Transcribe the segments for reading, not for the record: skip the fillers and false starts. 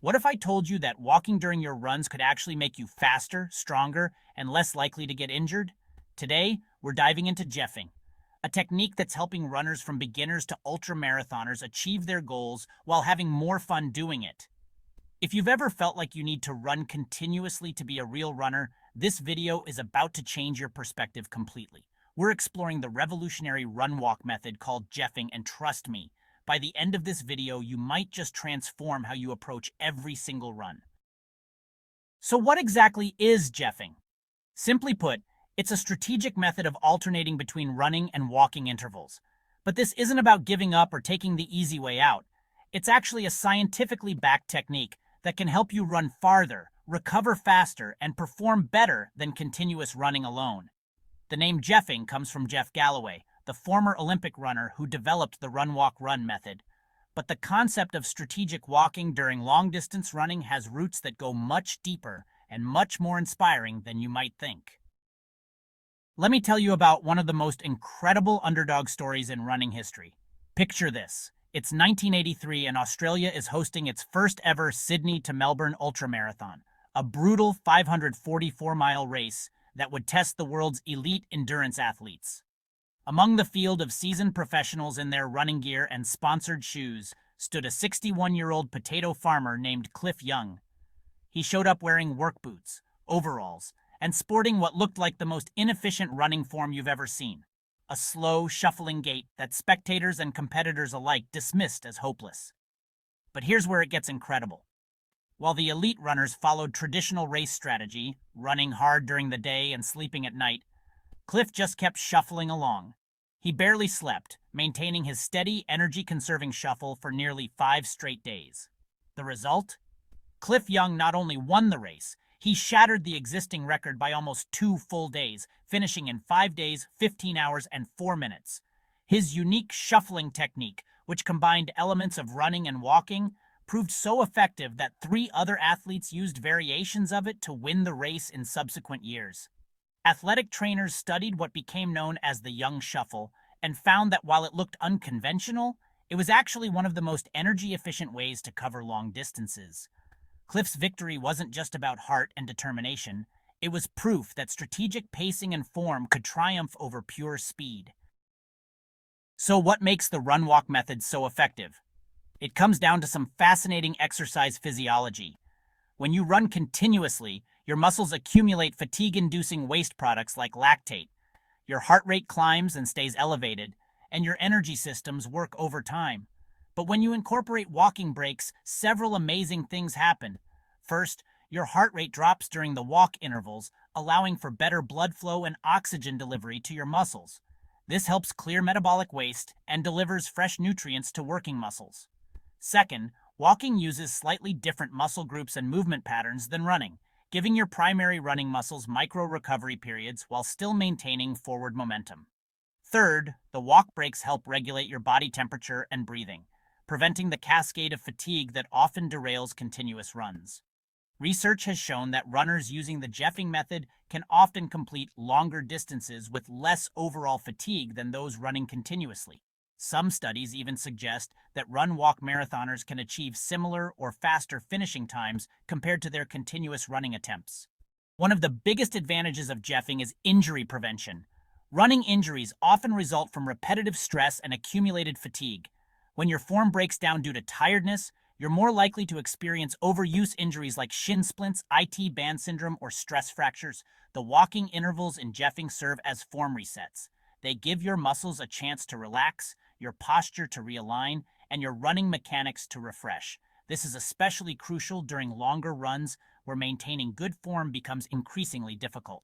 What if I told you that walking during your runs could actually make you faster, stronger, and less likely to get injured? Today, we're diving into Jeffing, a technique that's helping runners from beginners to ultra marathoners achieve their goals while having more fun doing it. If you've ever felt like you need to run continuously to be a real runner, this video is about to change your perspective completely. We're exploring the revolutionary run walk method called Jeffing, and trust me, by the end of this video, you might just transform how you approach every single run. So what exactly is Jeffing? Simply put, it's a strategic method of alternating between running and walking intervals. But this isn't about giving up or taking the easy way out. It's actually a scientifically backed technique that can help you run farther, recover faster, and perform better than continuous running alone. The name Jeffing comes from Jeff Galloway, the former Olympic runner who developed the run-walk-run method. But the concept of strategic walking during long-distance running has roots that go much deeper and much more inspiring than you might think. Let me tell you about one of the most incredible underdog stories in running history. Picture this. It's 1983 and Australia is hosting its first ever Sydney to Melbourne ultramarathon, a brutal 544-mile race that would test the world's elite endurance athletes. Among the field of seasoned professionals in their running gear and sponsored shoes stood a 61-year-old potato farmer named Cliff Young. He showed up wearing work boots, overalls, and sporting what looked like the most inefficient running form you've ever seen, a slow, shuffling gait that spectators and competitors alike dismissed as hopeless. But here's where it gets incredible. While the elite runners followed traditional race strategy, running hard during the day and sleeping at night, Cliff just kept shuffling along. He barely slept, maintaining his steady, energy-conserving shuffle for nearly 5 straight days. The result? Cliff Young not only won the race, he shattered the existing record by almost 2 full days, finishing in 5 days, 15 hours, and 4 minutes. His unique shuffling technique, which combined elements of running and walking, proved so effective that 3 other athletes used variations of it to win the race in subsequent years. Athletic trainers studied what became known as the Young Shuffle and found that while it looked unconventional, it was actually one of the most energy-efficient ways to cover long distances. Cliff's victory wasn't just about heart and determination, it was proof that strategic pacing and form could triumph over pure speed. So what makes the run-walk method so effective? It comes down to some fascinating exercise physiology. When you run continuously, your muscles accumulate fatigue-inducing waste products like lactate. Your heart rate climbs and stays elevated, and your energy systems work overtime. But when you incorporate walking breaks, several amazing things happen. First, your heart rate drops during the walk intervals, allowing for better blood flow and oxygen delivery to your muscles. This helps clear metabolic waste and delivers fresh nutrients to working muscles. Second, walking uses slightly different muscle groups and movement patterns than running, giving your primary running muscles micro-recovery periods while still maintaining forward momentum. Third, the walk breaks help regulate your body temperature and breathing, preventing the cascade of fatigue that often derails continuous runs. Research has shown that runners using the Jeffing method can often complete longer distances with less overall fatigue than those running continuously. Some studies even suggest that run-walk marathoners can achieve similar or faster finishing times compared to their continuous running attempts. One of the biggest advantages of Jeffing is injury prevention. Running injuries often result from repetitive stress and accumulated fatigue. When your form breaks down due to tiredness, you're more likely to experience overuse injuries like shin splints, IT band syndrome, or stress fractures. The walking intervals in Jeffing serve as form resets. They give your muscles a chance to relax, your posture to realign, and your running mechanics to refresh. This is especially crucial during longer runs where maintaining good form becomes increasingly difficult.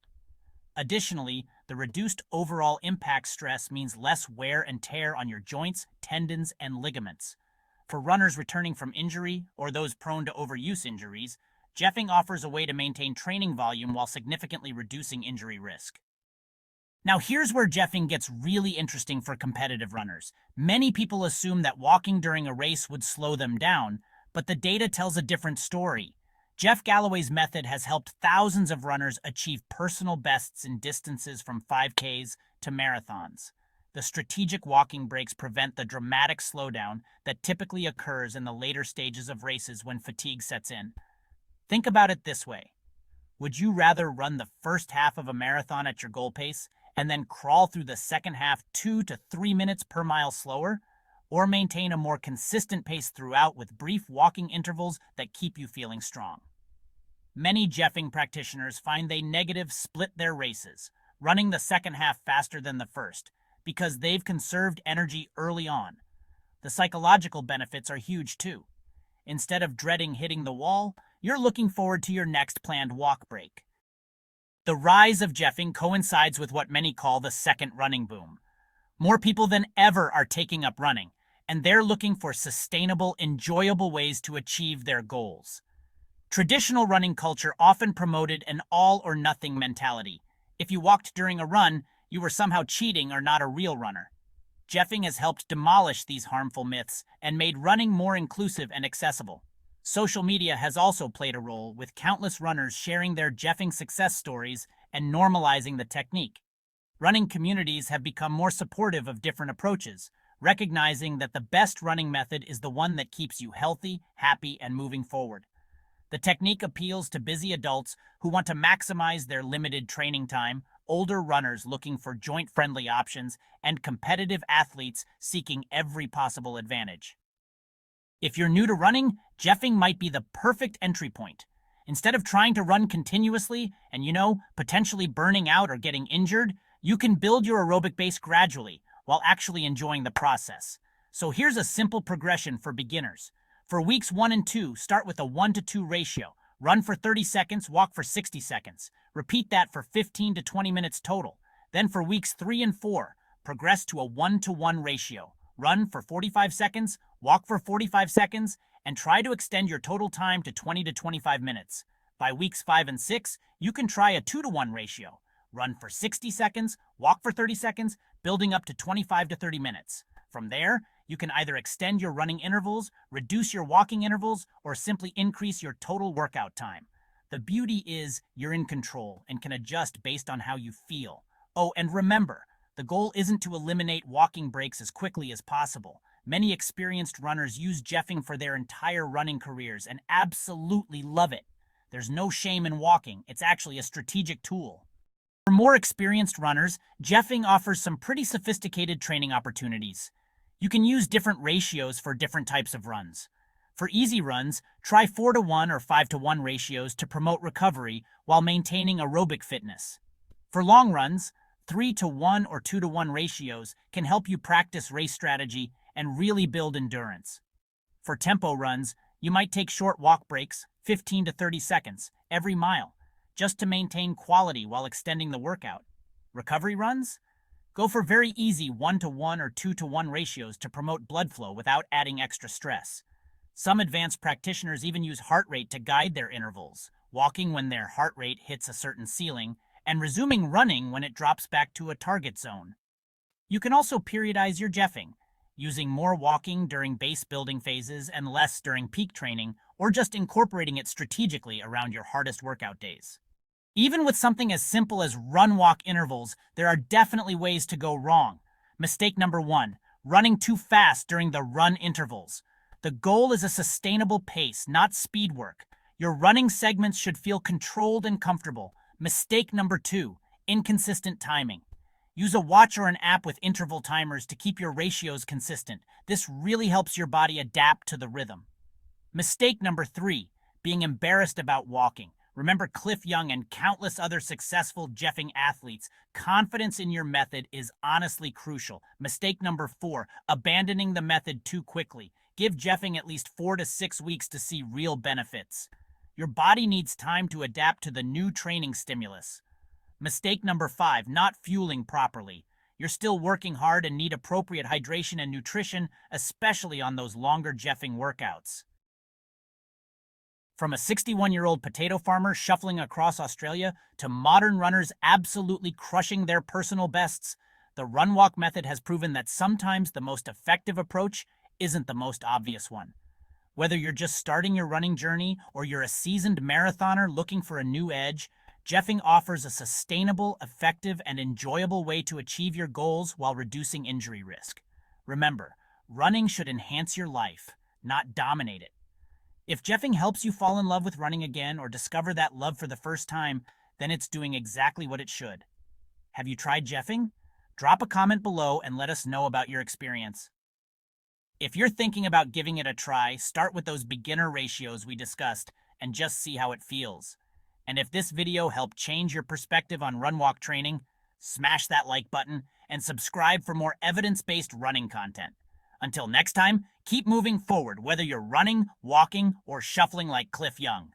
Additionally, the reduced overall impact stress means less wear and tear on your joints, tendons, and ligaments. For runners returning from injury or those prone to overuse injuries, Jeffing offers a way to maintain training volume while significantly reducing injury risk. Now here's where Jeffing gets really interesting for competitive runners. Many people assume that walking during a race would slow them down, but the data tells a different story. Jeff Galloway's method has helped thousands of runners achieve personal bests in distances from 5Ks to marathons. The strategic walking breaks prevent the dramatic slowdown that typically occurs in the later stages of races when fatigue sets in. Think about it this way. Would you rather run the first half of a marathon at your goal pace and then crawl through the second half 2 to 3 minutes per mile slower, or maintain a more consistent pace throughout with brief walking intervals that keep you feeling strong? Many Jeffing practitioners find they negative split their races, running the second half faster than the first, because they've conserved energy early on. The psychological benefits are huge too. Instead of dreading hitting the wall, you're looking forward to your next planned walk break. The rise of Jeffing coincides with what many call the second running boom. More people than ever are taking up running, and they're looking for sustainable, enjoyable ways to achieve their goals. Traditional running culture often promoted an all-or-nothing mentality. If you walked during a run, you were somehow cheating or not a real runner. Jeffing has helped demolish these harmful myths and made running more inclusive and accessible. Social media has also played a role, with countless runners sharing their Jeffing success stories and normalizing the technique. Running communities have become more supportive of different approaches, recognizing that the best running method is the one that keeps you healthy, happy, and moving forward. The technique appeals to busy adults who want to maximize their limited training time, older runners looking for joint-friendly options, and competitive athletes seeking every possible advantage. If you're new to running, Jeffing might be the perfect entry point. Instead of trying to run continuously and, potentially burning out or getting injured, you can build your aerobic base gradually while actually enjoying the process. So here's a simple progression for beginners. For weeks 1 and 2, start with a 1-to-2 ratio. Run for 30 seconds, walk for 60 seconds. Repeat that for 15 to 20 minutes total. Then for weeks 3 and 4, progress to a 1-to-1 ratio. Run for 45 seconds, walk for 45 seconds, and try to extend your total time to 20 to 25 minutes. By weeks 5 and 6, you can try a 2-to-1 ratio. Run for 60 seconds, walk for 30 seconds, building up to 25 to 30 minutes. From there, you can either extend your running intervals, reduce your walking intervals, or simply increase your total workout time. The beauty is you're in control and can adjust based on how you feel. Oh, and remember, the goal isn't to eliminate walking breaks as quickly as possible. Many experienced runners use Jeffing for their entire running careers and absolutely love it. There's no shame in walking. It's actually a strategic tool. For more experienced runners, Jeffing offers some pretty sophisticated training opportunities. You can use different ratios for different types of runs. For easy runs, try 4-to-1 or 5-to-1 ratios to promote recovery while maintaining aerobic fitness. For long runs, 3-to-1 or 2-to-1 ratios can help you practice race strategy and really build endurance. For tempo runs, you might take short walk breaks, 15 to 30 seconds, every mile, just to maintain quality while extending the workout. Recovery runs? Go for very easy 1-to-1 or 2-to-1 ratios to promote blood flow without adding extra stress. Some advanced practitioners even use heart rate to guide their intervals, walking when their heart rate hits a certain ceiling, and resuming running when it drops back to a target zone. You can also periodize your Jeffing, using more walking during base building phases and less during peak training, or just incorporating it strategically around your hardest workout days. Even with something as simple as run-walk intervals, there are definitely ways to go wrong. Mistake number 1, running too fast during the run intervals. The goal is a sustainable pace, not speed work. Your running segments should feel controlled and comfortable. Mistake number 2, inconsistent timing. Use a watch or an app with interval timers to keep your ratios consistent. This really helps your body adapt to the rhythm. Mistake number 3, being embarrassed about walking. Remember Cliff Young and countless other successful Jeffing athletes. Confidence in your method is honestly crucial. Mistake number 4, abandoning the method too quickly. Give Jeffing at least 4 to 6 weeks to see real benefits. Your body needs time to adapt to the new training stimulus. Mistake number 5, not fueling properly. You're still working hard and need appropriate hydration and nutrition, especially on those longer Jeffing workouts. From a 61-year-old potato farmer shuffling across Australia to modern runners absolutely crushing their personal bests, the run-walk method has proven that sometimes the most effective approach isn't the most obvious one. Whether you're just starting your running journey or you're a seasoned marathoner looking for a new edge, Jeffing offers a sustainable, effective, and enjoyable way to achieve your goals while reducing injury risk. Remember, running should enhance your life, not dominate it. If Jeffing helps you fall in love with running again or discover that love for the first time, then it's doing exactly what it should. Have you tried Jeffing? Drop a comment below and let us know about your experience. If you're thinking about giving it a try, start with those beginner ratios we discussed and just see how it feels. And if this video helped change your perspective on run-walk training, smash that like button and subscribe for more evidence-based running content. Until next time, keep moving forward whether you're running, walking, or shuffling like Cliff Young.